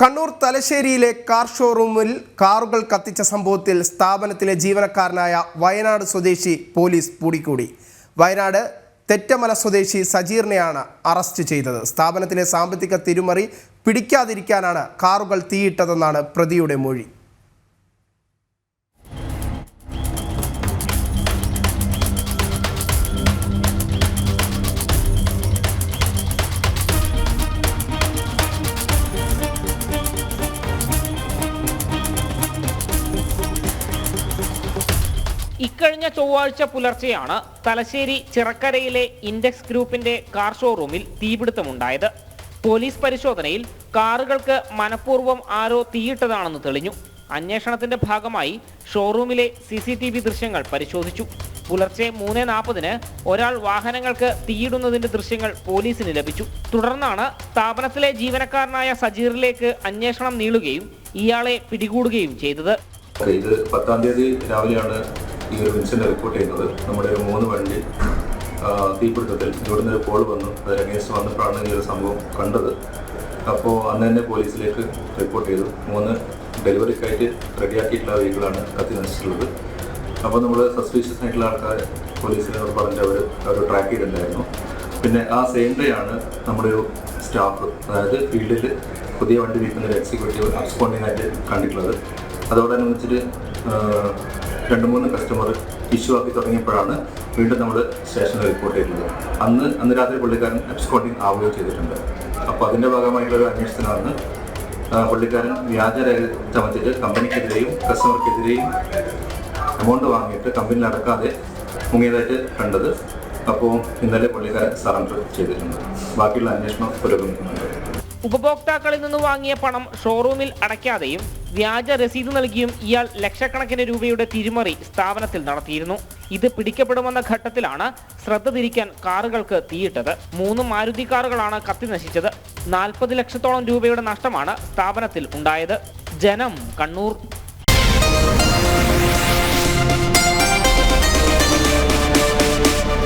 കണ്ണൂർ തലശ്ശേരിയിലെ കാർ ഷോറൂമിൽ കാറുകൾ കത്തിച്ച സംഭവത്തിൽ സ്ഥാപനത്തിലെ ജീവനക്കാരനായ വയനാട് സ്വദേശി പോലീസ് പിടികൂടി. വയനാട് തെറ്റമല സ്വദേശി സജീറിനെയാണ് അറസ്റ്റ് ചെയ്തത്. സ്ഥാപനത്തിലെ സാമ്പത്തിക തിരിമറി പിടിക്കാതിരിക്കാനാണ് കാറുകൾ തീയിട്ടതെന്നാണ് പ്രതിയുടെ മൊഴി. ഇക്കഴിഞ്ഞ ചൊവ്വാഴ്ച പുലർച്ചെയാണ് തലശ്ശേരി ചിറക്കരയിലെ ഇൻഡെക്സ് ഗ്രൂപ്പിന്റെ കാർ ഷോറൂമിൽ തീപിടുത്തമുണ്ടായത്. പോലീസ് പരിശോധനയിൽ കാറുകൾക്ക് മനഃപൂർവ്വം ആരോ തീയിട്ടതാണെന്ന് തെളിഞ്ഞു. അന്വേഷണത്തിന്റെ ഭാഗമായി ഷോറൂമിലെ CCTV ദൃശ്യങ്ങൾ പരിശോധിച്ചു. പുലർച്ചെ 3:40 ഒരാൾ വാഹനങ്ങൾക്ക് തീയിടുന്നതിന്റെ ദൃശ്യങ്ങൾ പോലീസിന് ലഭിച്ചു. തുടർന്നാണ് സ്ഥാപനത്തിലെ ജീവനക്കാരനായ സജീറിലേക്ക് അന്വേഷണം നീളുകയും ഇയാളെ പിടികൂടുകയും ചെയ്തത്. ഇത് 10-ാം തീയതി രാവിലെയാണ് ഈ ഒരു ഇൻസിഡന്റ് റിപ്പോർട്ട് ചെയ്യുന്നത്. നമ്മുടെ 3 വണ്ടി തീപിടുത്തത്തിൽ ഇവിടുന്ന് ഒരു കോൾ വന്നു. അത് അന്വേഷിച്ച് വന്നപ്പോഴാണ് ഈ ഒരു സംഭവം കണ്ടത്. അപ്പോൾ അന്ന് തന്നെ പോലീസിലേക്ക് റിപ്പോർട്ട് ചെയ്തു. 3 ഡെലിവറിക്കായിട്ട് റെഡിയാക്കിയിട്ടുള്ള വെഹിക്കിളാണ് കത്തി നശിച്ചിട്ടുള്ളത്. അപ്പോൾ നമ്മൾ സസ്പീഷ്യസ് ആയിട്ടുള്ള ആൾക്കാർ പോലീസിനോട് പറഞ്ഞ് അവർ ട്രാക്ക് ചെയ്തിട്ടുണ്ടായിരുന്നു. പിന്നെ ആ സെയിം ഡേ ആണ് നമ്മുടെ ഒരു സ്റ്റാഫ്, അതായത് ഫീൽഡിൽ പുതിയ വണ്ടി വിൽക്കുന്ന ഒരു എക്സിക്യൂട്ടീവ് അബ്സ്കോണ്ടിങ് ആയിട്ട് കണ്ടിട്ടുള്ളത്. അതോടനുബന്ധിച്ചിട്ട് 2-3 കസ്റ്റമർ ഇഷ്യൂ ആക്കി തുടങ്ങിയപ്പോഴാണ് വീണ്ടും നമ്മൾ സ്റ്റേഷനിൽ റിപ്പോർട്ട് ചെയ്തത്. അന്ന് രാത്രി പുള്ളിക്കാരൻ അബ്സ്കോണ്ടിങ് ആവുകയും ചെയ്തിട്ടുണ്ട്. അപ്പോൾ അതിൻ്റെ ഭാഗമായിട്ടുള്ളൊരു അന്വേഷണത്തിനാണ് പുള്ളിക്കാരൻ വ്യാജരേഖ ചമച്ചിട്ട് കമ്പനിക്കെതിരെയും കസ്റ്റമർക്കെതിരെയും എമൗണ്ട് വാങ്ങിയിട്ട് കമ്പനിയിൽ അടക്കാതെ മുങ്ങിയതായിട്ട് കണ്ടത്. അപ്പോൾ ഇന്നലെ പുള്ളിക്കാരൻ സറണ്ടർ ചെയ്തിട്ടുണ്ട്. ബാക്കിയുള്ള അന്വേഷണം പുരോഗമിക്കുന്നുണ്ട്. ഉപഭോക്താക്കളിൽ നിന്ന് വാങ്ങിയ പണം ഷോറൂമിൽ അടയ്ക്കാതെയും വ്യാജ രസീത് നൽകിയും ഇയാൾ ലക്ഷക്കണക്കിന് രൂപയുടെ തിരിമറി സ്ഥാപനത്തിൽ നടത്തിയിരുന്നു. ഇത് പിടിക്കപ്പെടുമെന്ന ഘട്ടത്തിലാണ് ശ്രദ്ധ തിരിക്കാൻ കാറുകൾക്ക് തീയിട്ടത്. 3 മാരുതി കാറുകളാണ് കത്തി നശിച്ചത്. 40 ലക്ഷത്തോളം രൂപയുടെ നഷ്ടമാണ് സ്ഥാപനത്തിൽ ഉണ്ടായത്. ജനം, കണ്ണൂർ.